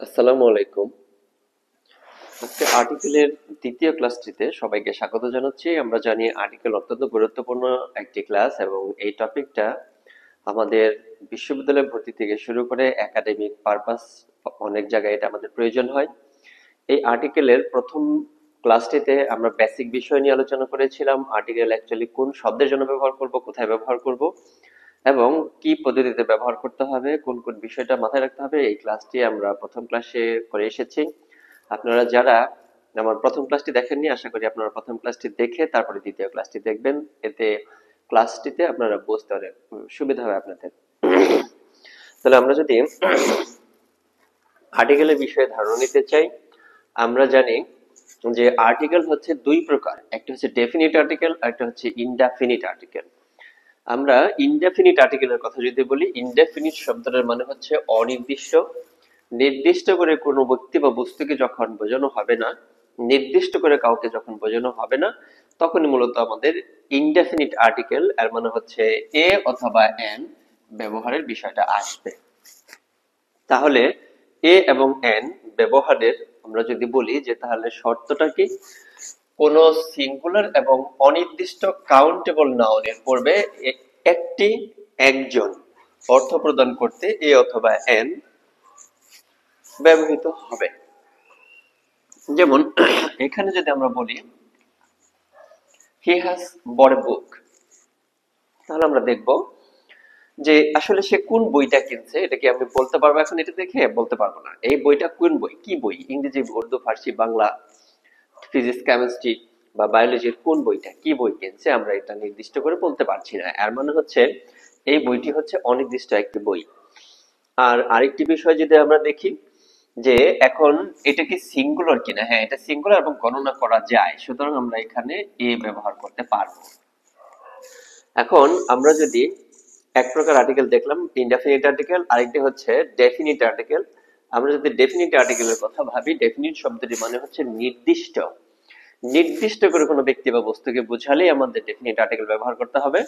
আসসালামু আলাইকুম। আজকে আর্টিকেলের দ্বিতীয় ক্লাসটিতে সবাইকে স্বাগত জানাচ্ছি। আমরা জানি আর্টিকেল অত্যন্ত গুরুত্বপূর্ণ একটি ক্লাস এবং এই টপিকটা আমাদের বিশ্ববিদ্যালয় ভর্তি থেকে শুরু করে একাডেমিক পারপাস অনেক জায়গায় এটা আমাদের প্রয়োজন হয়। এই আর্টিকেলের প্রথম ক্লাসটিতে আমরা বেসিক বিষয় নিয়ে আলোচনা করেছিলাম। আর্টিকেল অ্যাকচুয়ালি কোন শব্দের জন্য ব্যবহার করব, কোথায় ব্যবহার করব এবং কি পদ্ধতিতে ব্যবহার করতে হবে, কোন কোন বিষয়টা মাথায় রাখতে হবে, এই ক্লাসটি আমরা প্রথম ক্লাসে করে এসেছি। আপনারা যারা আমার প্রথম ক্লাসটি দেখেননি, আশা করি আপনারা প্রথম ক্লাসটি দেখে তারপরে দ্বিতীয় ক্লাসটি দেখবেন। এতে ক্লাসটিতে আপনারা বুঝতে পারে সুবিধা হবে আপনাদের। তাহলে আমরা যদি আর্টিকেলের বিষয়ে ধারণা নিতে চাই, আমরা জানি যে আর্টিকেল হচ্ছে দুই প্রকার, একটা হচ্ছে ডেফিনিট আর্টিকেল আর একটা হচ্ছে ইনডেফিনিট আর্টিকেল। আমরা ইনডেফিনিট আর্টিকেলের কথা যদি বলি, ইনডেফিনিট শব্দটার মানে হচ্ছে অনির্দিষ্ট। নির্দিষ্ট করে কোনো ব্যক্তি বা বস্তুকে যখন বোঝানো হবে না, নির্দিষ্ট করে কাউকে যখন বোঝানো হবে না, তখনই মূলত আমাদের ইনডেফিনিট আর্টিকেল এর মানে হচ্ছে এ অথবা এন ব্যবহারের বিষয়টা আসবে। তাহলে এ এবং এন ব্যবহারের আমরা যদি বলি যে তাহলে শর্তটা কি, কোন সিঙ্গুলার এবং অনির্দিষ্ট কাউন্টেবল নাউনের পূর্বে একটি একজন অর্থ প্রদান করতে এ অথবা এন ব্যবহৃত হবে। যেমন এখানে যদি আমরা বলি হি হ্যাজ বট এ বুক, তাহলে আমরা দেখব যে আসলে সে কোন বইটা কিনছে। এটা কি আমি বলতে পারবো এখন? এটা দেখে বলতে পারবো না এই বইটা কোন বই, কি বই, ইংরেজি, উর্দু, ফার্সি, বাংলা, ফিজিক্স, কেমিস্ট্রি বা বায়োলজির কোন বইটা, কি বই কিনছে, আমরা এটা নির্দিষ্ট করে বলতে পারছি না। এর মানে হচ্ছে এই বইটি হচ্ছে অনির্দিষ্ট একটি বই। আর আরেকটি বিষয় যদি আমরা দেখি যে এখন এটা কি সিঙ্গুলার কিনা, হ্যাঁ এটা সিঙ্গুলার এবং গণনা করা যায়, সুতরাং আমরা এখানে এ ব্যবহার করতে পারবো। এখন আমরা যদি এক প্রকার আর্টিকেল দেখলাম ইনডেফিনিট আর্টিকেল, আরেকটি হচ্ছে ডেফিনিট আর্টিকেল। আমরা যদি ডেফিনিট আর্টিকেলের কথা ভাবি, ডেফিনিট শব্দটি মানে হচ্ছে নির্দিষ্ট। নির্দিষ্ট করে কোনো ব্যক্তি বা বস্তুকে বোঝালেই আমাদের ডেফিনিট আর্টিকেল ব্যবহার করতে হবে।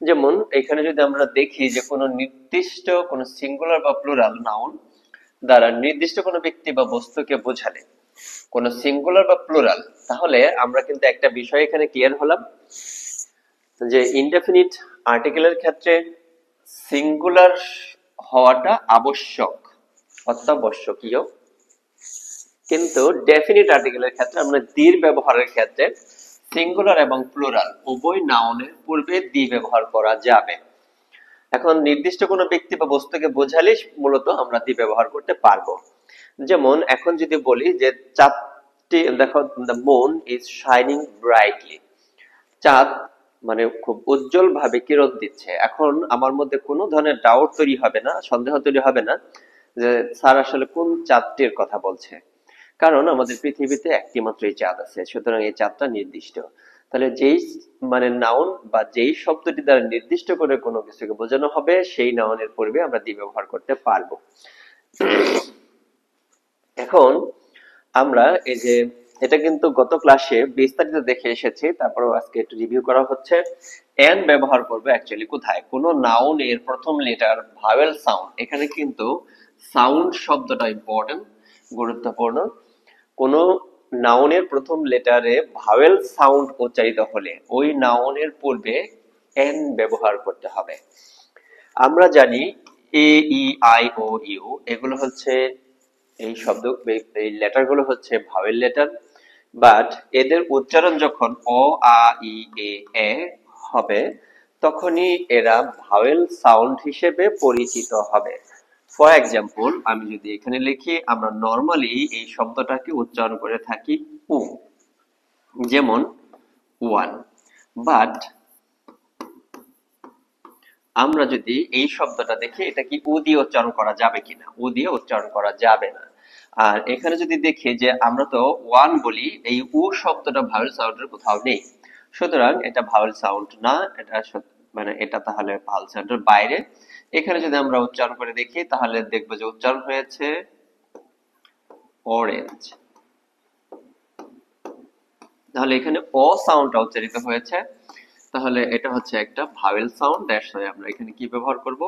যেমন এখানে যদি আমরা দেখি যে কোনো নির্দিষ্ট কোনো সিঙ্গুলার বা প্লুরাল নাউন দ্বারা নির্দিষ্ট কোনো ব্যক্তি বা বস্তুকে বোঝালে কোনো সিঙ্গুলার বা প্লুরাল, তাহলে আমরা কিন্তু একটা বিষয় এখানে ক্লিয়ার হলাম যে ইনডেফিনিট আর্টিকেলের ক্ষেত্রে সিঙ্গুলার হওয়াটা আবশ্যক, অত্যাবশ্যকীয়। কিন্তু ডেফিনিট আর্টিকেলের ক্ষেত্রে আমরা দির ব্যবহারের ক্ষেত্রে সিঙ্গুলার এবং প্লুরাল উভয় নাউনের পূর্বে দি ব্যবহার করা যাবে। এখন নির্দিষ্ট কোনো ব্যক্তি বা বস্তুকে বোঝালে মূলত আমরা দি ব্যবহার করতে পারবো। যেমন এখন যদি বলি যে চাঁদটি দেখো, the moon is shining brightly, চাঁদ মানে খুব উজ্জ্বল ভাবে কিরণ দিচ্ছে। এখন আমার মধ্যে কোনো ধরনের ডাউট তৈরি হবে না, সন্দেহ তৈরি হবে না যে স্যার আসলে কোন চাঁদটির কথা বলছে, কারণ আমাদের পৃথিবীতে একটি মাত্রই চাঁদ আছে, সুতরাং এই চাঁদটা নির্দিষ্ট। তাহলে যেই মানে নাউন বা যেই শব্দটি দ্বারা নির্দিষ্ট করে কোনো কিছুকে বোঝানো হবে, সেই নাউনের পূর্বে আমরা দি ব্যবহার করতে পারবো। এখন আমরা এই যে এটা কিন্তু গত ক্লাসে বিস্তারিত দেখে এসেছি, তারপরেও আজকে একটু রিভিউ করা হচ্ছে। এন ব্যবহার করবে অ্যাকচুয়ালি কোথায়, কোন নাউন এর প্রথম লেটার ভাওয়েল সাউন্ড, এখানে কিন্তু সাউন্ড শব্দটা ইম্পর্টেন্ট, গুরুত্বপূর্ণ। কোন নাউনের প্রথম লেটারে ভাওয়েল সাউন্ড উচ্চারিত হলে ওই নাউনের পূর্বে এন ব্যবহার করতে হবে। আমরা জানি এ, ই, আই, ও, ইউ এগুলো হচ্ছে এই শব্দ, এই লেটার গুলো হচ্ছে ভাওয়েল লেটার, বাট এদের উচ্চারণ যখন অ, আ, ই, এ হবে, তখনই এরা ভাওয়েল সাউন্ড হিসেবে পরিচিত হবে। ফর এক্সাম্পল আমি যদি এখানে লিখি, আমরা নর্মালি এই শব্দটাকে উচ্চারণ করে থাকি উ, যেমন ওয়ান। বাট আমরা যদি এই শব্দটা দেখি, এটা কি উ দিয়ে উচ্চারণ করা যাবে কিনা, উ দিয়ে উচ্চারণ করা যাবে না। আর এখানে যদি দেখি যে আমরা তো ওয়ান বলি, এই উ শব্দটা ভাওয়েল সাউন্ডের কোথাও নেই, সুতরাং এটা ভাওয়েল সাউন্ড না, এটা মানে এটা তাহলে ভাওয়েল সাউন্ডের বাইরে। এখানে যদি আমরা উচ্চারণ করে দেখি তাহলে দেখবো যে উচ্চারণ হয়েছে অরেঞ্জ। তাহলে এখানে অ সাউন্ডটা উচ্চারিত হয়েছে, তাহলে এটা হচ্ছে একটা ভাওয়েল সাউন্ড, দ্যাটস ওয়াই আমরা এখানে কি ব্যবহার করব,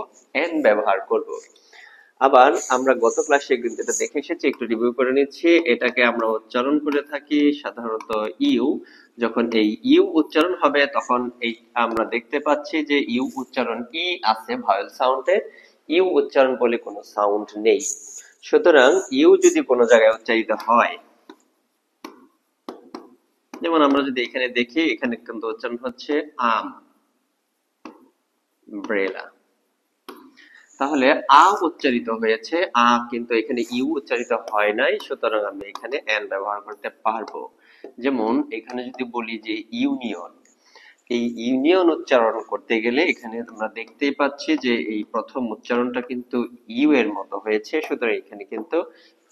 এন ব্যবহার করব। আবার আমরা গত ক্লাসে কিন্তু এটা দেখে এসেছি, একটু রিভিউ করে নিচ্ছি। এটাকে আমরা উচ্চারণ করে থাকি সাধারণত ইউ। যখন এই ইউ উচ্চারণ হবে তখন এই আমরা দেখতে পাচ্ছি যে ইউ উচ্চারণ ই আছে ভয়েল সাউন্ডে, ইউ উচ্চারণ বলে কোনো সাউন্ড নেই। সুতরাং ইউ যদি কোনো জায়গায় উচ্চারিত হয়, যেমন আমরা যদি এখানে দেখি, এখানে কিন্তু উচ্চারণ হচ্ছে আম ব্রেলা, তাহলে আ উচ্চারিত হয়েছে, আ কিন্তু এখানে ইউ উচ্চারিত হয় নাই, সুতরাং আমি এখানে এন ব্যবহার করতে পারবো। যেমন এখানে যদি বলি যে ইউনিয়ন, এই ইউনিয়ন উচ্চারণ করতে গেলে এখানে আমরা দেখতেই পাচ্ছি যে এই প্রথম উচ্চারণটা কিন্তু ইউ এর মতো হয়েছে, সুতরাং এখানে কিন্তু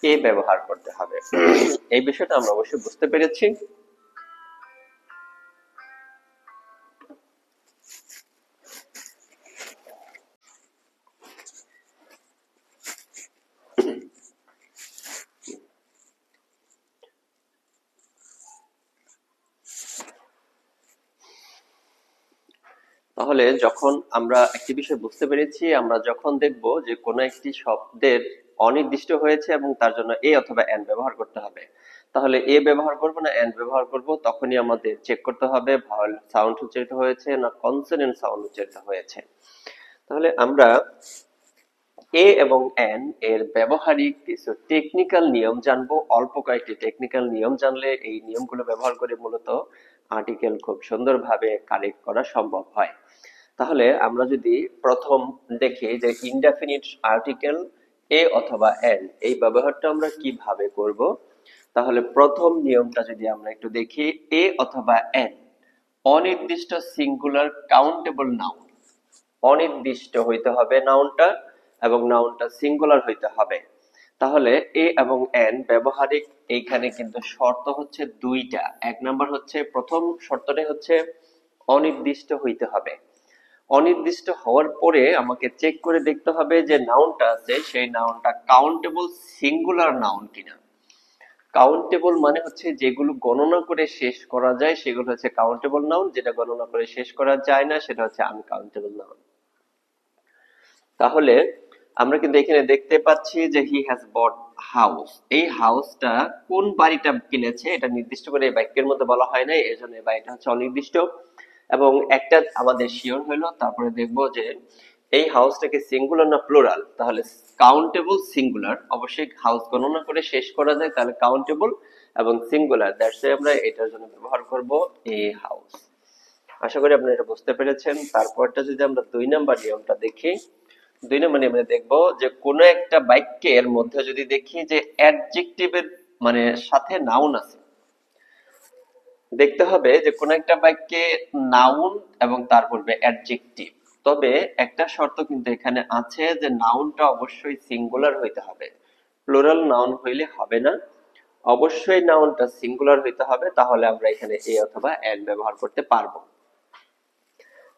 এ ব্যবহার করতে হবে। এই বিষয়টা আমরা অবশ্যই বুঝতে পেরেছি। তাহলে যখন আমরা একটি বিষয় বুঝতে পেরেছি, আমরা যখন দেখব যে কোনো একটি শব্দের অনির্দিষ্ট হয়েছে এবং তার জন্য এ অথবা এন ব্যবহার করতে হবে, তাহলে এ ব্যবহার করব না এন ব্যবহার করব, তখনই আমাদের চেক করতে হবে ভাওয়েল সাউন্ড উচ্চারিত হয়েছে না কনসোনেন্ট সাউন্ড উচ্চারিত হয়েছে। তাহলে আমরা এ এবং এন এর ব্যবহারিক কিছু টেকনিক্যাল নিয়ম জানবো। অল্প কয়েকটি টেকনিক্যাল নিয়ম জানলে এই নিয়মগুলো ব্যবহার করে মূলত আর্টিকেল খুব সুন্দরভাবে কালেক্ট করা সম্ভব হয়। তাহলে আমরা যদি প্রথম দেখি যে ইনডেফিনিট আর্টিকেল এ অথবা এন, এই ব্যবহারটা আমরা কিভাবে করব, তাহলে প্রথম নিয়মটা যদি আমরা একটু দেখি, এ অথবা এন অনির্দিষ্ট সিঙ্গুলার কাউন্টেবল নাউন, অনির্দিষ্ট হইতে হবে নাউনটা, এবং নাউনটা সিঙ্গুলার হইতে হবে। তাহলে এ এবং এন ব্যবহারিক এইখানে কিন্তু শর্ত হচ্ছে দুইটা। এক নাম্বার হচ্ছে, প্রথম শর্তটা হচ্ছে অনির্দিষ্ট হইতে হবে। অনির্দিষ্ট হওয়ার পরে আমাকে চেক করে দেখতে হবে যে নাউনটা আছে সেই নাউনটা কাউন্টেবল সিঙ্গুলার নাউন কিনা। কাউন্টেবল মানে হচ্ছে যেগুলো গণনা করে শেষ করা যায় সেগুলো হচ্ছে কাউন্টেবল নাউন, যেটা গণনা করে শেষ করা যায় না সেটা হচ্ছে আনকাউন্টেবল নাউন। তাহলে আমরা কিন্তু এখানে দেখতে পাচ্ছি যে হি হ্যাজ বট হাউস, এই হাউসটা কোন বাড়িটা কিনেছে এটা নির্দিষ্ট করে এই বাক্যের মধ্যে বলা হয় না, এজন্য এই বাড়িটা হচ্ছে অনির্দিষ্ট। এবং একটা আমাদের শিওর হলো, তারপরে দেখবো যে এই হাউসটাকে সিঙ্গুলার না প্লুরাল, তাহলে কাউন্টেবল সিঙ্গুলার, অবশ্যই হাউস গণনা করে শেষ করা যায় তাহলে কাউন্টেবল, এবং সিঙ্গুলার দ্যাটস আমরা এটার জন্য ব্যবহার করব এ হাউস। আশা করি আপনারা এটা বুঝতে পেরেছেন। তারপরটা যদি আমরা 2 নাম্বার নিয়মটা দেখি, 2 নাম্বার নিয়মে দেখবো যে কোনো একটা বাক্যের মধ্যে যদি দেখি যে অ্যাডজেক্টিভের মানে সাথে নাউন আছে, দেখতে হবে যে কোন একটা বাক্যে নাউন এবং তার পূর্বে অ্যাডজেক্টিভ। তবে একটা শর্ত কিন্তু এখানে আছে যে নাউনটা অবশ্যই সিঙ্গুলার হইতে হবে, প্লুরাল নাউন হইলে হবে না, অবশ্যই নাউনটা সিঙ্গুলার হইতে হবে, তাহলে আমরা এখানে এ অথবা এন ব্যবহার করতে পারবো।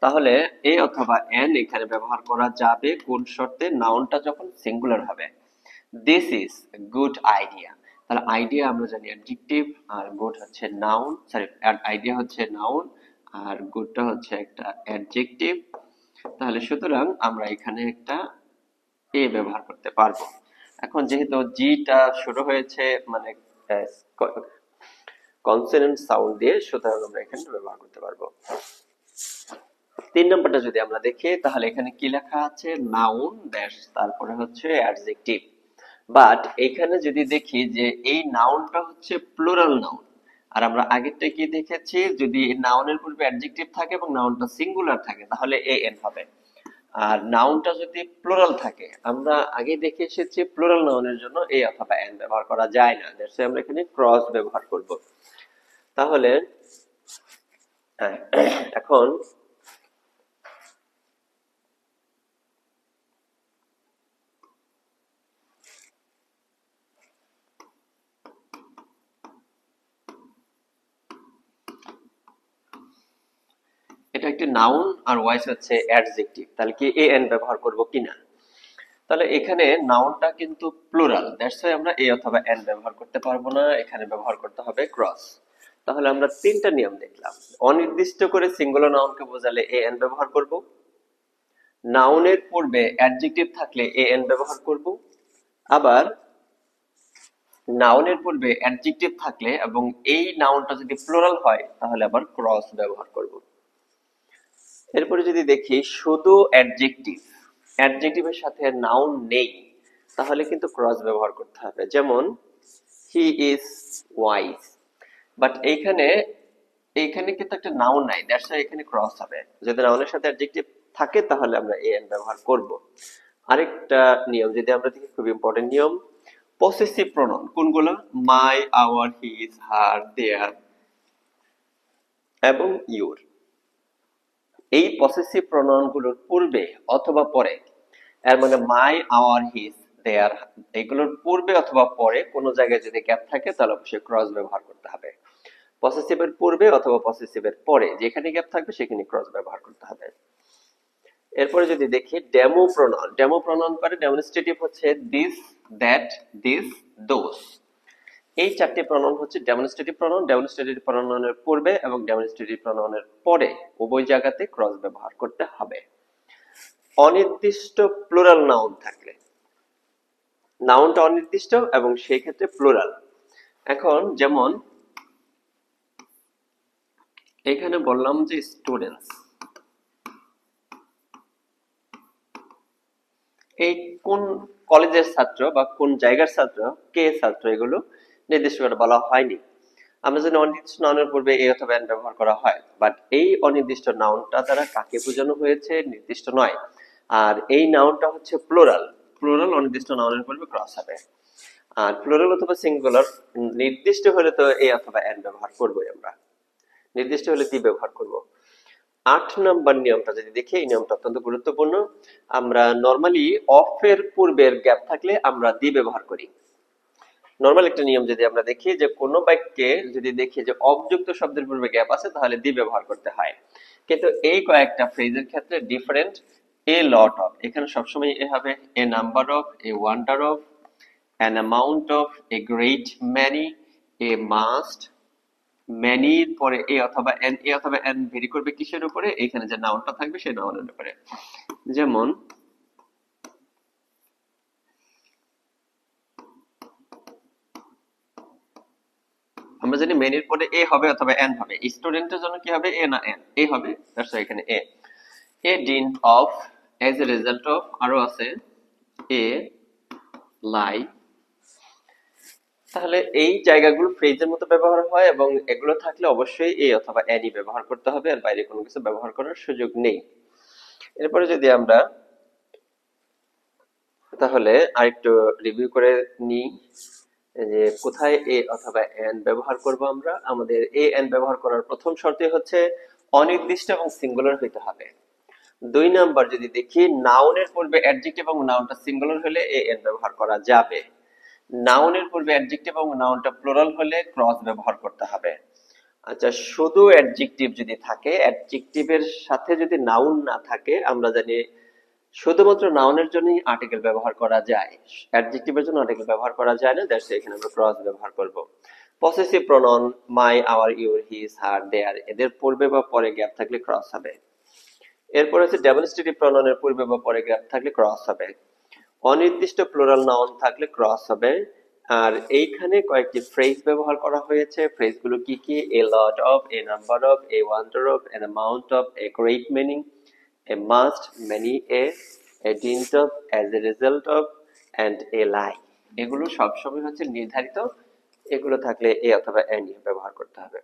তাহলে এ অথবা এন এখানে ব্যবহার করা যাবে কোন শর্তে, নাউনটা যখন সিঙ্গুলার হবে। দিস ইজ গুড আইডিয়া, তাহলে আইডিয়া আমরা জানি অ্যাডজেক্টিভ, আর গুড হচ্ছে নাউন, সরি আইডিয়া হচ্ছে নাউন আর গুডটা হচ্ছে একটা অ্যাডজেক্টিভ। তাহলে সুতরাং আমরা এখানে একটা এ ব্যবহার করতে পারবো। এখন যেহেতু জিটা শুরু হয়েছে মানে কনসোনেন্ট সাউন্ড দিয়ে, সুতরাং আমরা এখানে ব্যবহার করতে পারবো। 3 নম্বরটা যদি আমরা দেখি তাহলে এখানে কি লেখা আছে, নাউন ড্যাশ তারপরে হচ্ছে অ্যাডজেক্টিভ। বাট এখানে যদি দেখি যে এই নাউনটা হচ্ছে প্লুরাল নাউন, আর আমরা আগেরটা কি দেখেছি, যদি নাউনের পূর্বে অ্যাডজেক্টিভ থাকে এবং নাউনটা সিঙ্গুলার থাকে তাহলে এ এন হবে। আর নাউনটা যদি প্লুরাল থাকে, আমরা আগে দেখে এসেছি প্লুরাল নাউনের জন্য এ অথবা এন ব্যবহার করা যায় না, দ্যাটস আমরা এখানে ক্রস ব্যবহার করব। তাহলে এখন এটা একটি নাউন আর ওয়াইস হচ্ছে অ্যাডজেক্টিভ, তাহলে কি এ এন ব্যবহার করব কিনা। তাহলে এখানে নাউনটা কিন্তু প্লুরাল, দ্যাটস ওয়াই আমরা এ অথবা এন ব্যবহার করতে পারবো না, এখানে ব্যবহার করতে হবে ক্রস। তাহলে আমরা তিনটা নিয়ম দেখলাম। অনির্দিষ্ট করে সিঙ্গুলার নাউনকে বোঝালে এ এন ব্যবহার করব, নাউনের পূর্বে অ্যাডজেক্টিভ থাকলে এন ব্যবহার করব, আবার নাউনের পূর্বে অ্যাডজেক্টিভ থাকলে এবং এই নাউনটা যদি প্লুরাল হয় তাহলে আবার ক্রস ব্যবহার করব। এরপরে যদি দেখি শুধু অ্যাডজেক্টিভ, অ্যাডজেক্টিভের সাথে নাউন নেই, তাহলে কিন্তু ক্রস ব্যবহার করতে হবে। যেমন হি ইজ ওয়াইজ, বাট এইখানে এইখানে কিন্তু একটা নাউন নাই, দ্যাটস ওয়াই এখানে ক্রস হবে। যদি নাউনের সাথে অ্যাডজেক্টিভ থাকে তাহলে আমরা এন ব্যবহার করব। আরেকটা নিয়ম যদি আমরা দেখি, খুব ইম্পর্টেন্ট নিয়ম, পসেসিভ প্রনাউন কোনগুলো? মাই, আওয়ার, হিজ, হার, দেয়ার এবং ইউর। এই পসেসিভ প্রনাউন গুলোর পূর্বে অথবা পরে, এর মানে মাই, আওয়ার, হিজ, দেয়ার, এগুলোর পূর্বে অথবা পরে কোনো জায়গায় যদি গ্যাপ থাকে তাহলে অবশ্যই ক্রস ব্যবহার করতে হবে। পসেসিভের পূর্বে অথবা পসেসিভের পরে যেখানে গ্যাপ থাকবে সেখানে ক্রস ব্যবহার করতে হবে। এরপরে যদি দেখি ডেমো প্রনাউন, ডেমো প্রনাউন করে ডেমনস্ট্রেটিভ হচ্ছে দিস, দ্যাট, দিস, দোস। এই চারটি প্রনাউন হচ্ছে ডেমনস্ট্রেটিভ প্রনাউন। ডেমনস্ট্রেটিভ প্রনাউনের পূর্বে এবং ডেমনস্ট্রেটিভ প্রনাউনের পরে উভয় জায়গাতে ক্রস ব্যবহার করতে হবে। অনির্দিষ্ট প্লুরাল নাউন থাকলে, নাউনটা অনির্দিষ্ট এবং সেই ক্ষেত্রে প্লুরাল। এখন যেমন এখানে বললাম যে স্টুডেন্টস, এই কোন কলেজের ছাত্র বা কোন জায়গার ছাত্র, কে ছাত্র, এগুলো নির্দিষ্ট করে বলা হয়নি। আমরা জানি অনির্দিষ্ট নাউনের পূর্বে এ অথবা এন ব্যবহার করা হয়, বাট এই অনির্দিষ্ট নাউনটা দ্বারা কাকে বোঝানো হয়েছে নির্দিষ্ট নয়। আর এই নাউনটা হচ্ছে প্লুরাল, প্লুরাল অনির্দিষ্ট নাউনের পূর্বে ক্রস হবে। আর প্লুরাল অথবা সিঙ্গুলার নির্দিষ্ট হলে তো এ অথবা এন ব্যবহার করবোই আমরা, নির্দিষ্ট হলে দি ব্যবহার করব। ৮ নম্বর নিয়মটা যদি দেখি, এই নিয়মটা অত্যন্ত গুরুত্বপূর্ণ। আমরা নরমালি অফ এর পূর্বের গ্যাপ থাকলে আমরা দি ব্যবহার করি। নরমাল একটা নিয়ম যদি আমরা দেখি যে কোনো বাক্যে যদি দেখি যে অবযুক্ত শব্দের পূর্বে গ্যাপ আছে তাহলে দি ব্যবহার করতে হয়, কিন্তু এই কয়েকটা ফ্রেজের ক্ষেত্রে ডিফারেন্ট। এ লট অফ, এখানে সবসময় এ হবে a number of, a wonder of, an amount of, a great many, a must, many পরে এ অথবা এন, এ অথবা এন ভেরি করবে কিসের উপরে? এখানে যে নাউনটা থাকবে সেই নাউনের উপরে। যেমন আমরা জানি মেনির পরে এ হবে অথবা এন হবে, স্টুডেন্টের জন্য কি হবে? এ না এন? এ হবে, দ্যাটস এখানে a. A didn't of, as a result of, আরো আছে এ লাই। তাহলে এই জায়গাগুলো ফ্রেজের মতো ব্যবহার হয় এবং এগুলো থাকলে অবশ্যই এ অথবা এনই ব্যবহার করতে হবে, আর বাইরে কোনো কিছু ব্যবহার করার সুযোগ নেই। এরপরে যদি আমরা তাহলে আরেকটু রিভিউ করে নিই যে কোথায় এ অথবা এন ব্যবহার করব আমরা। আমাদের এ এন ব্যবহার করার প্রথম শর্তই হচ্ছে অনির্দিষ্ট এবং সিঙ্গুলার হইতে হবে। ২ নাম্বার যদি দেখি, নাউনের পূর্বে অ্যাডজেক্টিভ এবং নাউনটা সিঙ্গুলার হলে এ এন ব্যবহার করা যাবে। নাউনের পূর্বে অ্যাডজেক্টিভ এবং নাউনটা প্লুরাল হলে ক্রস ব্যবহার করতে হবে। আচ্ছা, শুধু অ্যাডজেক্টিভ যদি থাকে, অ্যাডজেক্টিভের সাথে যদি নাউন না থাকে, আমরা জানি শুধুমাত্র নাউনের জন্যই আর্টিকেল ব্যবহার করা যায়, অ্যাডজেক্টিভের জন্য আর্টিকেল ব্যবহার করা যায় না, দ্যাটস এখানে আমরা ক্রস ব্যবহার করব। Possessive pronoun my, our, your, his, her, their, এদের পূর্বে বা পরে গ্যাপ থাকলে ক্রস হবে। এরপর হচ্ছে ডেমনস্ট্রেটিভ প্রনাউনের পূর্বে বা পরে গ্যাপ থাকলে ক্রস হবে। অনির্দিষ্ট প্লুরাল নাউন থাকলে ক্রস হবে। আর এইখানে কয়েকটি ফ্রেজ ব্যবহার করা হয়েছে। ফ্রেজগুলো কি কি? A lot of, a number of, a wonder of, an amount of, a great many, a must, many a dint of, as a result of, and a lie। এগুলো সবসময় হচ্ছে নির্ধারিত, এগুলো থাকলে এ অথবা এন ব্যবহার করতে হবে।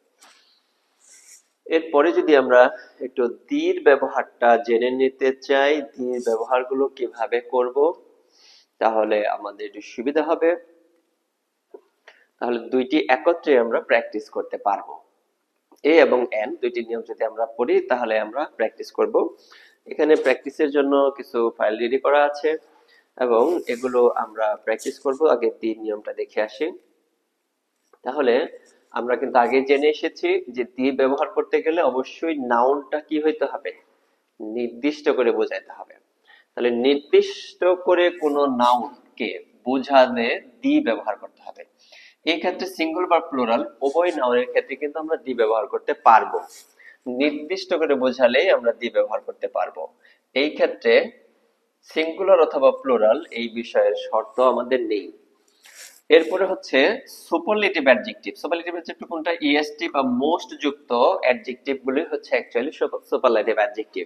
এরপরে যদি আমরা একটু দির ব্যবহারটা জেনে নিতে চাই, দির ব্যবহারগুলো কিভাবে করব, তাহলে আমাদের একটু সুবিধা হবে। তাহলে দুইটি একত্রে আমরা প্র্যাকটিস করতে পারবো। এ এবং এন দুইটি নিয়ম যদি আমরা পড়ি তাহলে আমরা প্র্যাকটিস করব। এখানে প্র্যাকটিসের জন্য কিছু ফাইল রেডি করা আছে এবং এগুলো আমরা প্র্যাকটিস করব। আগে তিন নিয়মটা দেখে আসি। তাহলে আমরা কিন্তু আগে জেনে এসেছি যে দি ব্যবহার করতে গেলে অবশ্যই নাউনটা কি হইতে হবে? নির্দিষ্ট করে বোঝাইতে হবে। তাহলে নির্দিষ্ট করে কোনো নাউনকে বোঝাতে দি ব্যবহার করতে হবে। এই ক্ষেত্রে সিঙ্গুলার বা প্লুরাল উভয় নাউনের ক্ষেত্রে কিন্তু আমরা দি ব্যবহার করতে পারবো। নির্দিষ্ট করে বোঝালেই আমরা দি ব্যবহার করতে পারবো। এই ক্ষেত্রে সিঙ্গুলার অথবা প্লুরাল এই বিষয়ের শর্ত আমাদের নেই। এরপরে হচ্ছে সুপারলেটিভ অ্যাডজেক্টিভ। সুপারলেটিভ অ্যাডজেক্টিভ কোনটা? ইএসটি বা মোস্ট যুক্ত অ্যাডজেক্টিভ গুলি হচ্ছে অ্যাকচুয়ালি সুপারলেটিভ অ্যাডজেক্টিভ।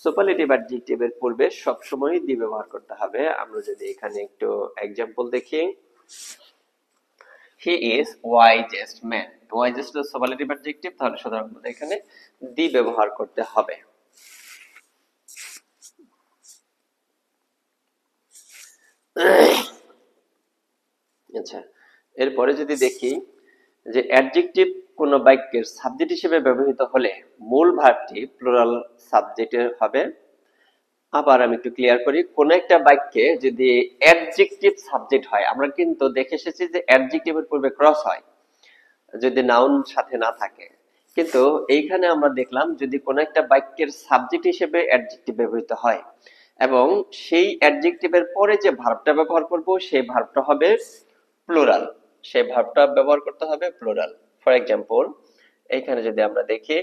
সুপারলেটিভ অ্যাডজেক্টিভের পূর্বে সবসময় দি ব্যবহার করতে হবে। আমরা যদি এখানে একটু এক্সাম্পল দেখি, he is wisest man. Wisest superlative adjective, তাহলে সাধারণত এখানে দি ব্যবহার করতে হবে। আচ্ছা, এরপরে যদি দেখি যে অ্যাডজেক্টিভ কোন বাক্যের সাবজেক্ট হিসেবে ব্যবহৃত হলে মূল ভার্বটি প্লুরাল সাবজেক্টের হবে। আবার আমি একটু ক্লিয়ার করি, কোন একটা বাক্যে যদি অ্যাডজেক্টিভ সাবজেক্ট হয়, আমরা কিন্তু দেখে এসেছি যে অ্যাডজেক্টিভের পূর্বে ক্রস হয় যদি নাউন সাথে না থাকে, কিন্তু এইখানে আমরা দেখলাম যদি কোন একটা বাক্যের সাবজেক্ট হিসেবে অ্যাডজেক্টিভ ব্যবহৃত হয় এবং সেই অ্যাডজেক্টিভের পরে যে ভার্বটা ব্যবহার করব সেই ভার্বটা হবে প্লুরাল, সেই ভার্বটা ব্যবহার করতে হবে প্লুরাল। ফর এক্সাম্পল, এখানে যদি আমরা দেখি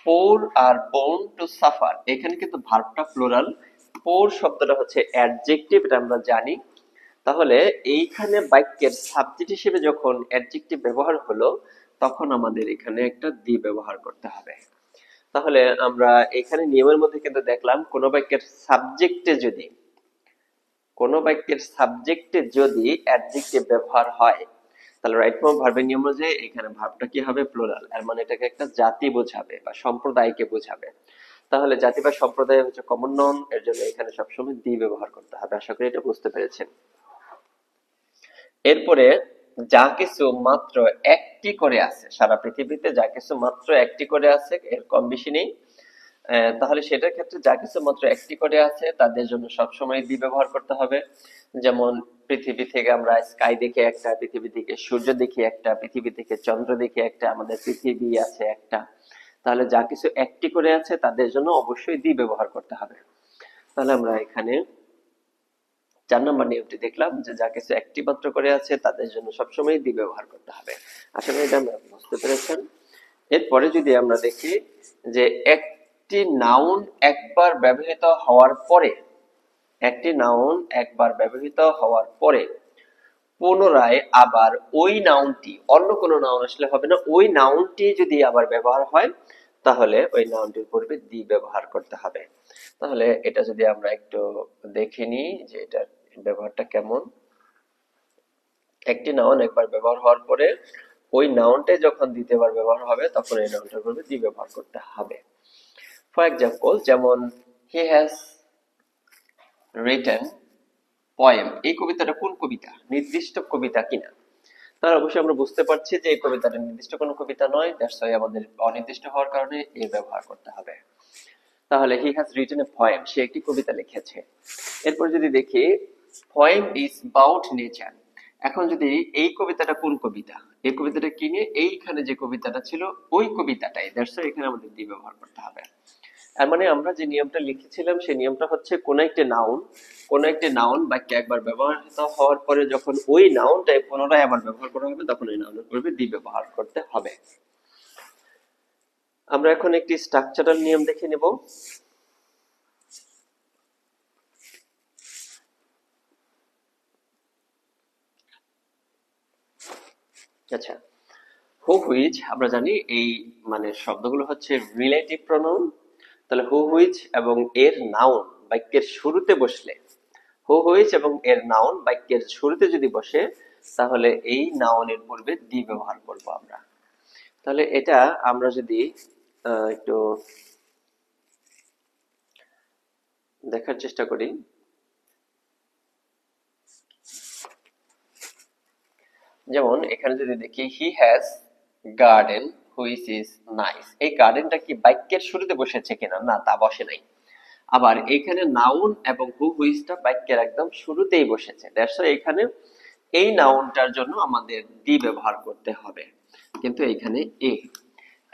পোর আর বোন টু সাফার, এখানে কিন্তু ভার্বটা প্লুরাল, পোর শব্দটা হচ্ছে অ্যাডজেক্টিভ, এটা আমরা জানি। তাহলে এইখানে বাক্যের সাবজেক্ট হিসেবে যখন অ্যাডজেক্টিভ ব্যবহার হলো তখন আমাদের এখানে একটা দি ব্যবহার করতে হবে। তাহলে আমরা এখানে নিয়মের মধ্যে কিন্তু দেখলাম কোন বাক্যের সাবজেক্টে যদি অ্যাডজেক্টিভ ব্যবহার হয় তাহলে রাইট ফর্ম ভার্বের নিয়ম অনুযায়ী এখানে ভার্বটা কি হবে? প্লুরাল। এর মানে এটাকে একটা জাতি বোঝাবে বা সম্প্রদায়কে বোঝাবে। তাহলে জাতি বা সম্প্রদায় হচ্ছে কমন নাউন, এর জন্য এখানে সবসময় দি ব্যবহার করতে হবে। আশা করি এটা বুঝতে পেরেছেন। এরপরে যা কিছু মাত্র একটি করে আছে, সারা পৃথিবীতে যা কিছু মাত্র একটি করে আছে, এর কম বেশি নেই, তাহলে সেটার ক্ষেত্রে যা কিছু মাত্র একটি করে আছে তাদের জন্য সবসময় দি ব্যবহার করতে হবে। যেমন পৃথিবী থেকে আমরা স্কাই দেখি একটা, পৃথিবী থেকে সূর্য দেখি একটা, পৃথিবী থেকে চন্দ্র দেখি একটা, আমাদের পৃথিবী আছে একটা। তাহলে যা কিছু একটি করে আছে তাদের জন্য অবশ্যই দি ব্যবহার করতে হবে। তাহলে আমরা এখানে 4 নম্বর নিয়মটি দেখলাম যে যা কিছু একটি মাত্র করে আছে তাদের জন্য সবসময় দি ব্যবহার করতে হবে। আশা করি এটা আমরা বুঝতে পেরেছেন। এরপরে যদি আমরা দেখি যে একটি নাউন একবার ব্যবহৃত হওয়ার পরে, একটি নাউন একবার ব্যবহৃত হওয়ার পরে পুনরায় আবার ওই নাউনটি, অন্য কোনো নাউন আসলে হবে না, ওই নাউনটি যদি আবার ব্যবহার হয় তাহলে ওই নাউনটির পূর্বে দি ব্যবহার করতে হবে। তাহলে এটা যদি আমরা একটু দেখে নিই যে এটার ব্যবহারটা কেমন। একটি নাউন একবার ব্যবহার হওয়ার পরে ওই নাউনটাই যখন দ্বিতীয়বার ব্যবহার হবে তখন এই নাউনটার পূর্বে দি ব্যবহার করতে হবে। ফর এক্সাম্পল, যেমন হি হ্যাজ রিটেন পোয়েম, এই কবিতাটা কোন কবিতা? নির্দিষ্ট কবিতা কিনা? তাহলে অবশ্যই আমরা বুঝতে পারছি যে এই কবিতাটা নির্দিষ্ট কোনো কবিতা নয়, দ্যাটস ওয়াই আমাদের অনির্দিষ্ট হওয়ার কারণে এ ব্যবহার করতে হবে। তাহলে he has written a poem, সে একটি কবিতা লিখেছে। এরপর যদি দেখি পোয়েম ইজ অ্যাবাউট নেচার, এখন যদি এই কবিতাটা কোন কবিতা, এই কবিতাটা কি নিয়ে, এইখানে যে কবিতাটা ছিল ওই কবিতাটাই, দ্যাটস ওয়াই এখানে আমাদের দি ব্যবহার করতে হবে। তার মানে আমরা যে নিয়মটা লিখেছিলাম সেই নিয়মটা হচ্ছে কোন একটি নাউন বাক্যে একবার ব্যবহৃত হওয়ার পরে যখন ওই নাউনটাই পুনরায় আবার ব্যবহার করা হবে তখন ওই নাউনের পূর্বে দি ব্যবহার করতে হবে। আমরা এখন একটি স্ট্রাকচারাল নিয়ম দেখে নেব। আচ্ছা, হু হুইচ আমরা জানি এই মানে শব্দগুলো হচ্ছে রিলেটিভ প্রোনাউন। তাহলে হু হুইচ এবং এর নাউন বাক্যের শুরুতে বসলে, হু হুইচ এবং এর নাউন বাক্যের শুরুতে যদি বসে তাহলে এই নাউনের পূর্বে দি ব্যবহার করব আমরা। তাহলে এটা আমরা যদি একটু দেখার চেষ্টা করি, যেমন এখানে যদি দেখি he has garden which is nice, এই গার্ডেনটা কি বাক্যের শুরুতে বসেছে কিনা? না, তা বসে নাই। আবার এখানে নাউন এবং হু হুইচটা বাক্যের একদম শুরুতেই বসেছে, দ্যাটস ওয়াই এখানে এই নাউনটার জন্য আমাদের দি ব্যবহার করতে হবে। কিন্তু এখানে এ,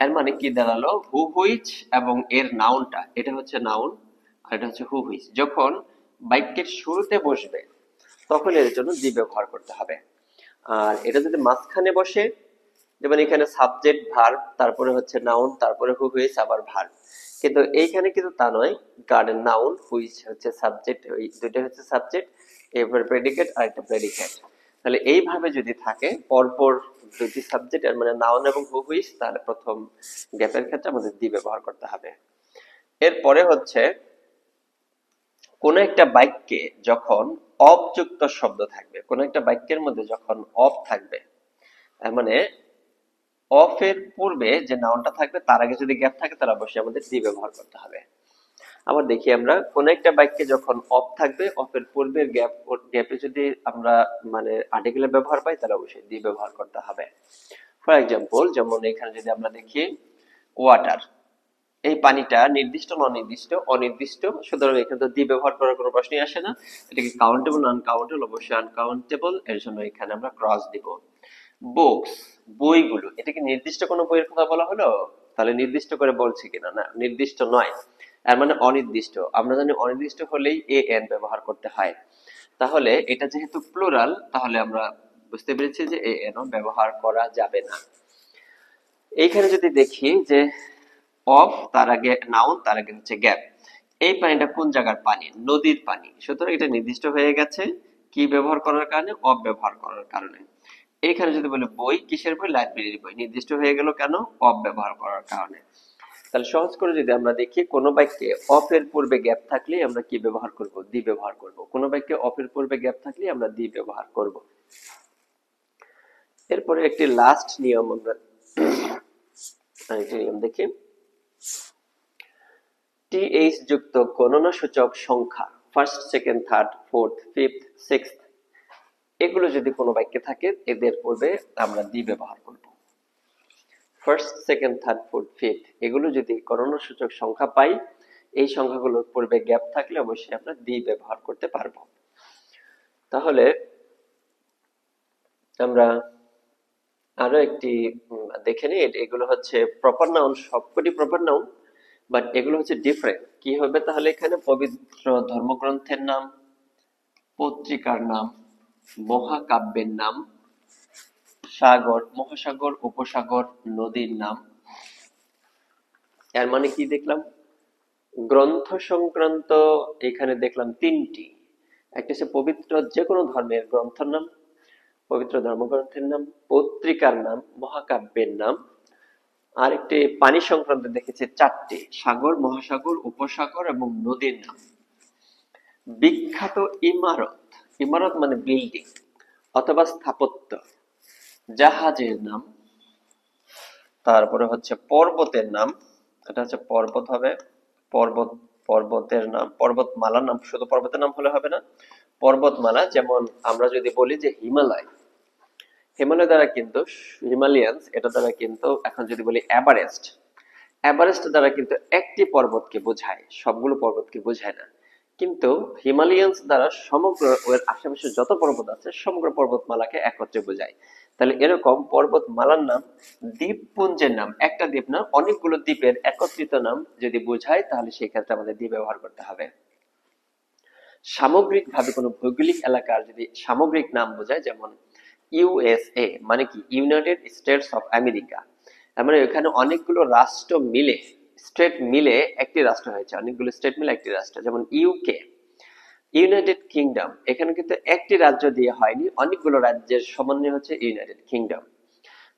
এর মানে কি দাঁড়ালো? হু হুইচ এবং এর নাউনটা, এটা হচ্ছে নাউন আর এটা হচ্ছে হু হুইচ, যখন বাক্যের শুরুতে বসবে তখন এর জন্য দি ব্যবহার করতে হবে। আর এটা যদি মাঝখানে বসে, যেমন এখানে সাবজেক্ট ভার্ব, তারপরে হচ্ছে নাউন, তারপরে হু হুইচ, আবার ভার্ব, কিন্তু এইখানে কিন্তু তা নয়, গার্ডেন নাউন হুইচ হচ্ছে সাবজেক্ট, ওই দুইটা হচ্ছে সাবজেক্ট, এরপর প্রেডিকেট আর একটা প্রেডিকেট। তাহলে এইভাবে যদি থাকে পরপর দুটি সাবজেক্ট এর মানে নাউন এবং হু হুইচ, তাহলে প্রথম গ্যাপের ক্ষেত্রে আমাদের দি ব্যবহার করতে হবে। এরপরে হচ্ছে কোন একটা বাক্যে যখন অবযুক্ত শব্দ থাকবে, কোন একটা বাক্যের মধ্যে যখন অফ থাকবে, মানে অফ এর পূর্বে যে নাউনটা থাকবে তার আগে যদি গ্যাপ থাকে তাহলে অবশ্যই আমাদের দি ব্যবহার করতে হবে। আবার দেখি আমরা কোন একটা বাক্যে যখন অফ থাকবে, অফের পূর্বের গ্যাপে যদি আমরা মানে আর্টিকেলের ব্যবহার পাই তাহলে অবশ্যই দি ব্যবহার করতে হবে। ফর এক্সাম্পল, যেমন এখানে যদি আমরা দেখি ওয়াটার, এই পানিটা নির্দিষ্ট না অনির্দিষ্ট? অনির্দিষ্ট, সুতরাং এখানে তো দি ব্যবহার করার কোনো প্রশ্নই আসে না। এটা কি কাউন্টেবল না আনকাউন্টেবল? অবশ্যই আনকাউন্টেবল, এর জন্য এখানে আমরা ক্রস দিব। বুকস, বইগুলো, এটা কি নির্দিষ্ট কোনো বইয়ের কথা বলা হলো? তাহলে নির্দিষ্ট করে বলছে কিনা, না নির্দিষ্ট নয়, এর মানে অনির্দিষ্ট। আমরা জানি অনির্দিষ্ট হলেই এ এন ব্যবহার করতে হয়, তাহলে এটা যেহেতু প্লুরাল তাহলে আমরা বুঝতে পেরেছি যে এ এন ব্যবহার করা যাবে না। এইখানে যদি দেখি যে অফ তার আগে নাউন, তার আগে হচ্ছে গ্যাপ, এই পানিটা কোন জায়গার পানি? নদীর পানি, সুতরাং এটা নির্দিষ্ট হয়ে গেছে কি ব্যবহার করার কারণে? অফ ব্যবহার করার কারণে। এখানে যদি বলে বই, কিসের বই? লাইব্রেরির বই, নির্দিষ্ট হয়ে গেল কেন? অফ ব্যবহার করার কারণে। তাহলে সহজ করে যদি আমরা দেখি, কোন বাক্যে অফ এর পূর্বে গ্যাপ থাকলে আমরা কি ব্যবহার করব? দি ব্যবহার করব। কোন বাক্যে অফ এর পূর্বে গ্যাপ থাকলে আমরা দি ব্যবহার করব। এরপরে একটি লাস্ট নিয়ম আমরা আরেকটি নিয়ম দেখি, টিএইচ যুক্ত গণনাসূচক সংখ্যা first, second, third, fourth, fifth, sixth, এগুলো যদি কোনো বাক্যে থাকে এদের পূর্বে আমরা দি ব্যবহার করব। First, second, third, fourth, fifth, এগুলো যদি গণনাসূচক সংখ্যা পাই, এই সংখ্যাগুলোর পূর্বে গ্যাপ থাকলে অবশ্যই আমরা দি ব্যবহার করতে পারবো। তাহলে আমরা আরো একটি দেখে নিই, এগুলো হচ্ছে প্রপার নাউন, সবকটি প্রপার নাউন, বাট এগুলো হচ্ছে ডিফারেন্ট। কি হবে তাহলে? এখানে পবিত্র ধর্মগ্রন্থের নাম, পত্রিকার নাম, মহাকাব্যের নাম, সাগর, মহাসাগর, উপসাগর, নদীর নাম। এর মানে কি দেখলাম? গ্রন্থ সংক্রান্ত এখানে দেখলাম তিনটি, একটা হচ্ছে পবিত্র যে কোনো ধর্মের গ্রন্থের নাম, পবিত্র ধর্মগ্রন্থের নাম, পত্রিকার নাম, মহাকাব্যের নাম, আর একটি পানি সংক্রান্ত দেখেছি চারটি, সাগর, মহাসাগর, উপসাগর এবং নদীর নাম। বিখ্যাত ইমারত, ইমারত মানে বিল্ডিং অথবা স্থাপত্য, জাহাজের নাম, তারপরে হচ্ছে পর্বতের নাম, এটা হচ্ছে পর্বত হবে, পর্বত, পর্বতের নাম, পর্বতমালার নাম, শুধু পর্বতের নাম হলে হবে না, পর্বতমালা, যেমন আমরা যদি বলি যে হিমালয়, হিমালয় দ্বারা কিন্তু হিমালয়ান্স, এটা দ্বারা কিন্তু এখন যদি বলি এভারেস্ট, এভারেস্ট দ্বারা কিন্তু একটি পর্বতকে বোঝায়, সবগুলো পর্বতকে বোঝায় না, কিন্তু হিমালয়ান্স দ্বারা সমগ্র ওর আশেপাশে যত পর্বত আছে সমগ্র পর্বতমালাকে একত্রে বোঝায়। তাহলে এরকম পর্বতমালার নাম, দ্বীপপুঞ্জের নাম, একটা দ্বীপ না অনেকগুলো দ্বীপের একত্রিত নাম যদি বোঝায় তাহলে সেই ক্ষেত্রে আমাদের দ্বীপ ব্যবহার করতে হবে। সামগ্রিক ভাবে কোনো ভৌগোলিক এলাকার যদি সামগ্রিক নাম বোঝায়, যেমন ইউএসএ মানে কি? ইউনাইটেড স্টেটস অফ আমেরিকা, মানে এখানে অনেকগুলো রাষ্ট্র মিলে, স্টেট মিলে একটি রাষ্ট্র হয়েছে, অনেকগুলো স্টেট মিলে একটি রাষ্ট্র, যেমন ইউকে, ইউনাইটেড কিংডম, এখানে কিন্তু একটি রাজ্য দিয়ে হয়নি, অনেকগুলো রাজ্যের সমন্বয় হচ্ছে ইউনাইটেড কিংডম।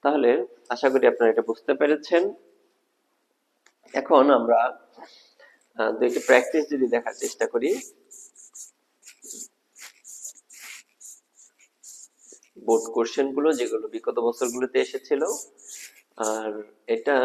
তাহলে আশা করি আপনারা এটা বুঝতে পেরেছেন। এখন আমরা দুইটা প্র্যাকটিস যদি দেখার চেষ্টা করি, বোর্ড কোশ্চেন গুলো যেগুলো বিগত বছরগুলোতে এসেছিল, আর এটা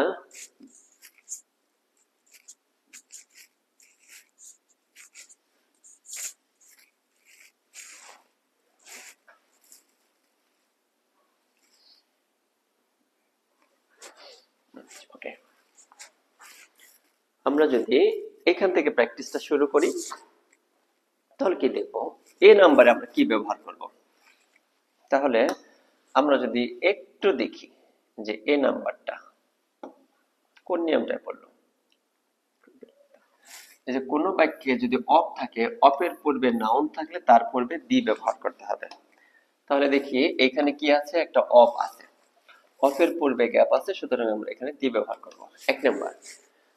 ওকে, আমরা যদি এখান থেকে প্র্যাকটিসটা শুরু করি তাহলে কি দেখবো, এ নাম্বারে আমরা কি ব্যবহার করব। তাহলে আমরা যদি একটু দেখি যে এ নাম্বারটা কোন নিয়মটায় পড়লো, এই যে কোনো বাক্যে যদি অফ থাকে, অফের পূর্বে নাউন থাকলে তার পূর্বে দি ব্যবহার করতে হবে। তাহলে দেখি এখানে কি আছে, একটা অফ আছে, অফের পূর্বে গ্যাপ আছে, সুতরাং আমরা এখানে দি ব্যবহার করব। এক নাম্বার,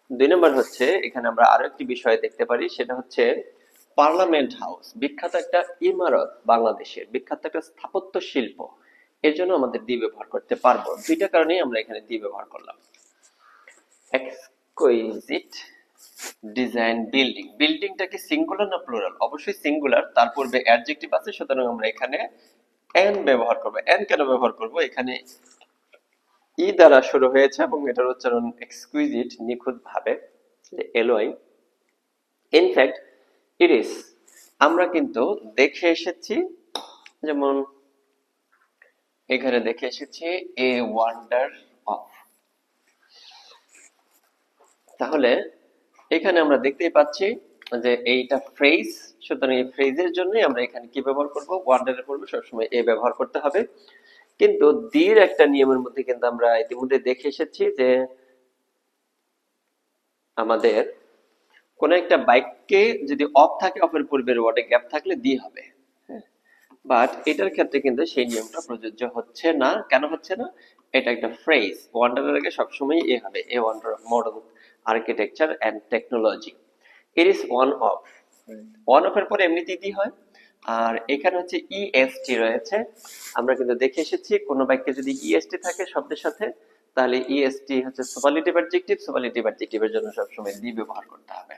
2 নম্বর হচ্ছে এখানে আমরা আরো একটি বিষয় দেখতে পারি, সেটা হচ্ছে পার্লামেন্ট হাউস, বিখ্যাত একটা ইমারত, বাংলাদেশের বিখ্যাত একটা স্থাপত্য শিল্প। এর জন্য আমাদের দি ব্যবহার করতে পারবো। দুইটা কারণেই আমরা এখানে দি ব্যবহার করলাম। এক্সকুইজিট ডিজাইন বিল্ডিং, বিল্ডিংটা কি সিঙ্গুলার না প্লুরাল? অবশ্যই সিঙ্গুলার, তার পূর্বে অ্যাডজেক্টিভ আছে, সুতরাং আমরা এখানে এন ব্যবহার করব। এন কেন ব্যবহার করব? এখানে ই দ্বারা শুরু হয়েছে এবং এটার উচ্চারণ এক্সকুইজিট, নিখুঁত ভাবে, এলওয়াই। ইনফ্যাক্ট ইট ইজ, আমরা কিন্তু দেখে এসেছি, যেমন এখানে দেখে এসেছি এ ওয়ান্ডার অফ। তাহলে এখানে আমরা দেখতেই পাচ্ছি যে এইটা ফ্রেজ, সুতরাং এই ফ্রেজের জন্যই আমরা এখানে কি ব্যবহার করব? ওয়ান্ডারের পূর্বে সবসময় এ ব্যবহার করতে হবে। কিন্তু দির একটা নিয়মের মধ্যে কিন্তু আমরা ইতিমধ্যে দেখে এসেছি যে আমাদের কোন একটা বাক্যে যদি অফ থাকে, অফের পূর্বের ওয়ার্ডে গ্যাপ থাকলে দি হবে। বাট এটার ক্ষেত্রে কিন্তু সেই নিয়মটা প্রযোজ্য হচ্ছে না। কেন হচ্ছে না? এটা একটা ফ্রেজ, ওয়ান্ডারের আগে সবসময় এ হবে, a wonder of modern architecture and technology. It is one of, one of এর পরে এমনিতেই দি হয়। আর এখানে হচ্ছে ইএসটি রয়েছে। আমরা কিন্তু দেখে এসেছি কোন বাক্যে যদি ইএসটি থাকে শব্দের সাথে, তাহলে ইএসটি হচ্ছে সুপারলেটিভ অ্যাডজেক্টিভ, সুপারলেটিভ অ্যাডজেক্টিভের জন্য সবসময় দি ব্যবহার করতে হবে।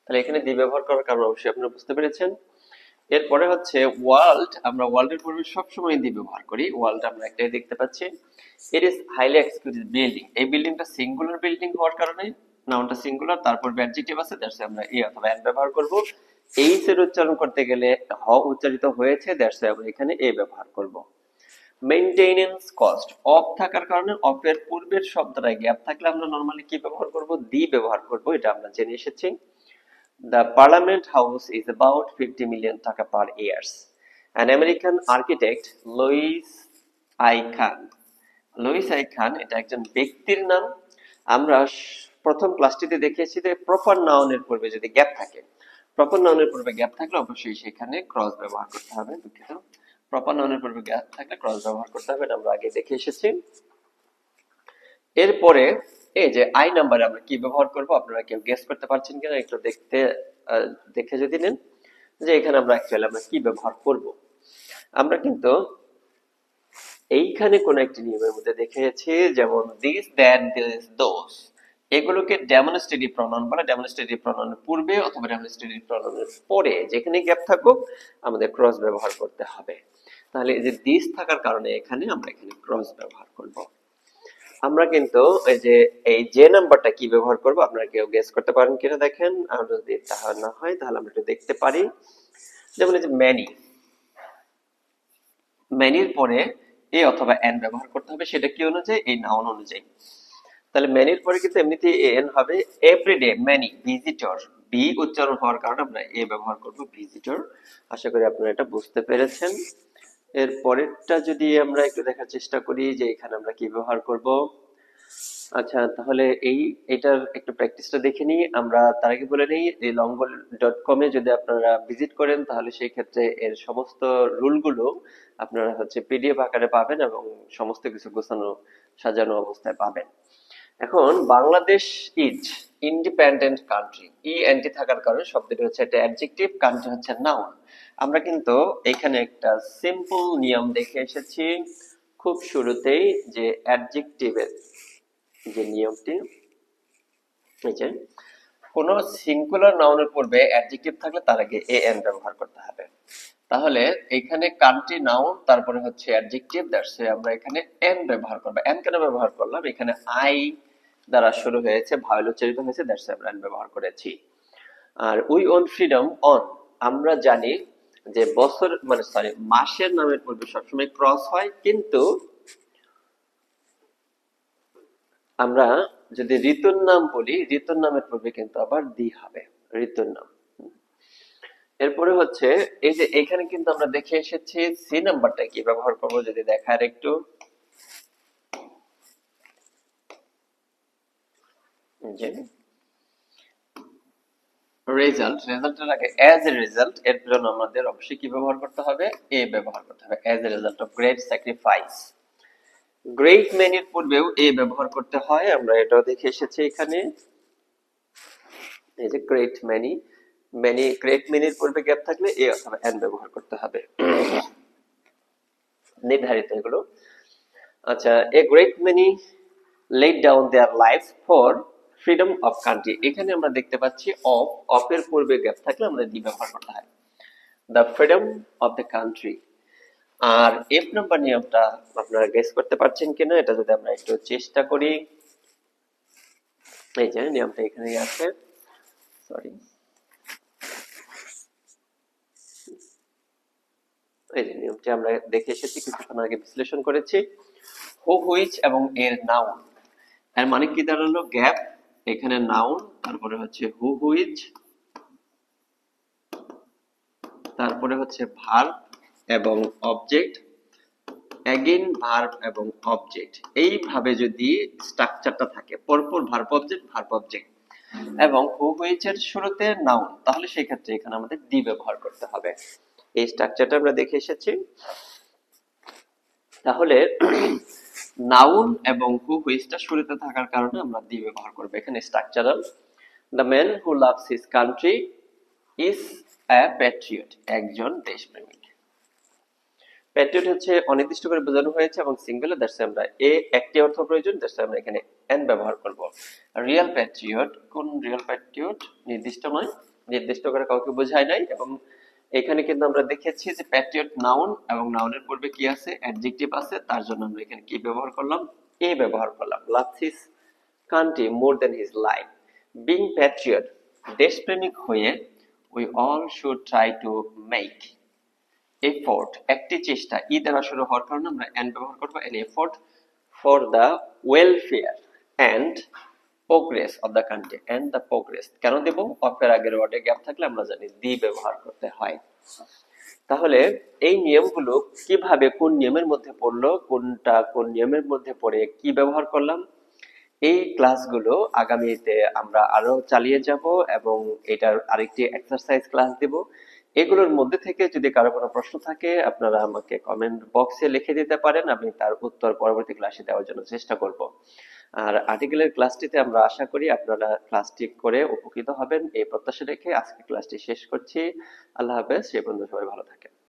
তাহলে এখানে দি ব্যবহার করার কারণ অবশ্যই আপনারা বুঝতে পেরেছেন। এরপরে হচ্ছে ওয়ার্ল্ড, আমরা ওয়ার্ল্ডের পূর্বে সবসময় দি ব্যবহার করি। ওয়ার্ল্ড আমরা একটাই দেখতে পাচ্ছি। It is highly exclusive building, এই বিল্ডিংটা সিঙ্গুলার বিল্ডিং হওয়ার কারণে নাউনটা সিঙ্গুলার, তারপর অ্যাডজেক্টিভ আছে, দ্যাটস আমরা এ অথবা এন ব্যবহার করব। এইচ এর উচ্চারণ করতে গেলে হ উচ্চারিত হয়েছে, দ্যাটস আমরা এখানে এ ব্যবহার করব। মেইনটেনেন্স কস্ট, অফ থাকার কারণে অফের পূর্বের শব্দটায় গ্যাপ থাকলে আমরা নরমালি কি ব্যবহার করব? দি ব্যবহার করব, এটা আমরা জেনে এসেছি। The Parliament House is about 50 million টাকা per years. An American architect, Louis I. Kahn. Louis I Kahn এটা একজন ব্যক্তির নাম। আমরা প্রথম ক্লাসটিতে দেখিয়েছি যে প্রপার নাউনের পূর্বে যদি গ্যাপ থাকে, প্রপার নাউনের পূর্বে গ্যাপ থাকলে অবশ্যই সেখানে ক্রস ব্যবহার করতে হবে। দুঃখিত, প্রপার নাউনের পূর্বে গ্যাপ থাকলে ক্রস ব্যবহার করতে হবে, এটা আমরা আগে দেখে এসেছি। এরপরে এই যে আই নাম্বারে আমরা কি ব্যবহার করব, আপনারা কেউ গেস করতে পারছেন কিনা একটু দেখে যদি নেন যে এখানে আমরা অ্যাকচুয়ালি আমরা কি ব্যবহার করব। আমরা কিন্তু এইখানে কোন একটি নিয়মের মধ্যে দেখেছি, যেমন দিস, দ্যাট, দিস, দোস, এগুলোকে ডেমনস্ট্রেটিভ প্রনাউন বলে। ডেমনস্ট্রেটিভ প্রনাউনের পূর্বে অথবা ডেমনস্ট্রেটিভ প্রনাউনের পরে যেখানে গ্যাপ থাকুক আমাদের ক্রস ব্যবহার করতে হবে। তাহলে এই যে দিস থাকার কারণে এখানে আমরা এখানে ক্রস ব্যবহার করব। আমরা কিন্তু এই যে যে নাম্বারটা কি ব্যবহার করব, আপনারা কেউ গেস করতে পারেন কিনা দেখেন। আর যদি তাহা না হয় তাহলে আমরা একটু দেখতে পারি। যেমন এই যে ম্যানি, ম্যানির পরে এ অথবা এন ব্যবহার করতে হবে, সেটা কি অনুযায়ী? এই নাউন অনুযায়ী। তাহলে ম্যানির পরে কিন্তু এমনিতে এন হবে। এভরিডে ম্যানি ভিজিটর, বি উচ্চারণ হওয়ার কারণে আমরা এ ব্যবহার করব, ভিজিটর। আশা করি আপনারা এটা বুঝতে পেরেছেন। এর পরেরটা যদি আমরা একটু দেখার চেষ্টা করি যে এখানে আমরা কি ব্যবহার করব। আচ্ছা, তাহলে এটার একটু প্র্যাকটিসটা দেখে নিই আমরা। তার আগে বলে নিই, এই longboard.com এ যদি আপনারা ভিজিট করেন তাহলে সেই ক্ষেত্রে এর সমস্ত রুলগুলো আপনারা হচ্ছে পিডিএফ আকারে পাবেন এবং সমস্ত কিছু গোছানো সাজানো অবস্থায় পাবেন। এখন বাংলাদেশ ইজ ইন্ডিপেন্ডেন্ট কান্ট্রি, ই এনটি থাকার কারণে শব্দটি হচ্ছে একটা অ্যাডজেক্টিভ, কান্ট্রি হচ্ছে নাউন। আমরা কিন্তু এখানে একটা সিম্পল নিয়ম দেখে এসেছি খুব শুরুতেই, যে অ্যাডজেক্টিভের যে নিয়মটি, এই যে কোন সিঙ্গুলার নাউনের পূর্বে অ্যাডজেক্টিভ থাকলে তার আগে এ এন ব্যবহার করতে হবে। তাহলে এখানে কান্ট্রি নাউন, তারপরে হচ্ছে অ্যাডজেক্টিভ, দ্যাটস আমরা এখানে এন ব্যবহার করব। এন কেন ব্যবহার করলাম? এখানে আই দ্বারা শুরু হয়েছে, ভাওয়েল উচ্চারিত হয়েছে, দ্যাটস আমরা এন ব্যবহার করেছি। আর উই ওন ফ্রিডম, অন, আমরা জানি যে বছর মানে সরি মাসের নামের পূর্বে সবসময় ক্রস হয়, কিন্তু আমরা যদি ঋতুর নাম বলি, ঋতুর নামের পূর্বে কিন্তু আবার দি হবে, ঋতুর নাম। এরপরে হচ্ছে এই যে এখানে কিন্তু আমরা দেখে এসেছি সি নাম্বারটা কি ব্যবহার করব, যদি দেখার একটু, যে রেজাল্ট, রেজাল্টের আগে অ্যাজ এ রেজাল্ট, এর জন্য আমাদের অবশ্যই কি ব্যবহার করতে হবে? এ ব্যবহার করতে হবে, as a result of great sacrifice. Great মেনির পূর্বেও এ ব্যবহার করতে হয়, আমরা এটাও দেখে এসেছি এখানে। এই যে গ্রেট মেনি, মেনি গ্রেট মেনির পূর্বে গ্যাপ থাকলে এ অথবা এন ব্যবহার করতে হবে, নির্ধারিত এগুলো। আচ্ছা, এ great many laid down their lives for freedom of country, এখানে আমরা দেখতে পাচ্ছি অফ এর পূর্বে গ্যাপ থাকলে আমাদের দি ব্যবহার করতে হয়, the freedom of the country। আর এফ নাম্বার নিয়মটা আপনারা গেস করতে পারছেন কিনা, এটা যদি আমরা একটু চেষ্টা করি। এই যে নিয়মটা এখানেই আছে, সরি, এই যে নিয়মটি আমরা দেখে এসেছি, কিছুক্ষণ আগে বিশ্লেষণ করেছি। হু হুইচ এবং এর নাউন, এর মানে কি দাঁড়ালো, গ্যাপ, এখানে নাউন, তারপরে হচ্ছে হু হুইচ, তারপরে হচ্ছে ভার্ব এবং অবজেক্ট, অ্যাগেন ভার্ব এবং অবজেক্ট, এইভাবে যদি স্ট্রাকচারটা থাকে পরপর ভার্ব অবজেক্ট এবং হু হুইচ এর শুরুতে নাউন, তাহলে সেই ক্ষেত্রে এখানে আমাদের দি ব্যবহার করতে হবে। এই স্ট্রাকচারটা আমরা দেখে এসেছি। তাহলে নাউন এবং হু হুইচটা শুরুতে থাকার কারণে আমরা দি ব্যবহার করব এখানে structural. The man who loves his country is a patriot, একজন দেশপ্রেমিক। প্যাট্রিয়ট হচ্ছে অনির্দিষ্ট করে বোঝানো হয়েছে এবং সিঙ্গুলার, দ্যাটস আমরা এ একটি অর্থ প্রয়োজন, দ্যাটস আমরা এখানে এন ব্যবহার করব। রিয়েল প্যাট্রিয়ট, কোন রিয়েল প্যাট্রিয়ট নির্দিষ্ট নয়, নির্দিষ্ট করে কাউকে বোঝায় নাই। এবং এখানে কিন্তু আমরা দেখেছি যে প্যাট্রিয়ট নাউন এবং নাউনের পূর্বে কি আছে, অ্যাডজেক্টিভ আছে, তার জন্য আমরা এখানে কি ব্যবহার করলাম, এ ব্যবহার করলাম। লাভস হিজ কান্ট্রি মোর দেন হিজ লাইফ, বিং প্যাট্রিয়ট, দেশপ্রেমিক হয়ে, we all should try to make effort, একটি চেষ্টা, ই দ্বারা শুরু হওয়ার কারণে আমরা এন ব্যবহার করব, an effort for the welfare and progress of the country and the progress, কেন দেব, অফের আগের ওয়ার্ডে গ্যাপ থাকলে আমরা জানি দি ব্যবহার করতে হয়। তাহলে এই নিয়মগুলো কিভাবে কোন নিয়মের মধ্যে পড়লো, কোনটা কোন নিয়মের মধ্যে পড়ে কি ব্যবহার করলাম, এই ক্লাসগুলো আগামীতে আমরা আরো চালিয়ে যাব এবং এটার আরেকটি এক্সারসাইজ ক্লাস দেব। এগুলোর মধ্যে থেকে যদি কারো কোনো প্রশ্ন থাকে আপনারা আমাকে কমেন্ট বক্সে লিখে দিতে পারেন, আমি তার উত্তর পরবর্তী ক্লাসে দেওয়ার জন্য চেষ্টা করব। আর আর্টিকেলের ক্লাসটিতে আমরা আশা করি আপনারা ক্লাসটি করে উপকৃত হবেন এই প্রত্যাশা রেখে আজকে ক্লাসটি শেষ করছি। আল্লাহ হাফেজ, সে পর্যন্ত সবাই ভালো থাকেন।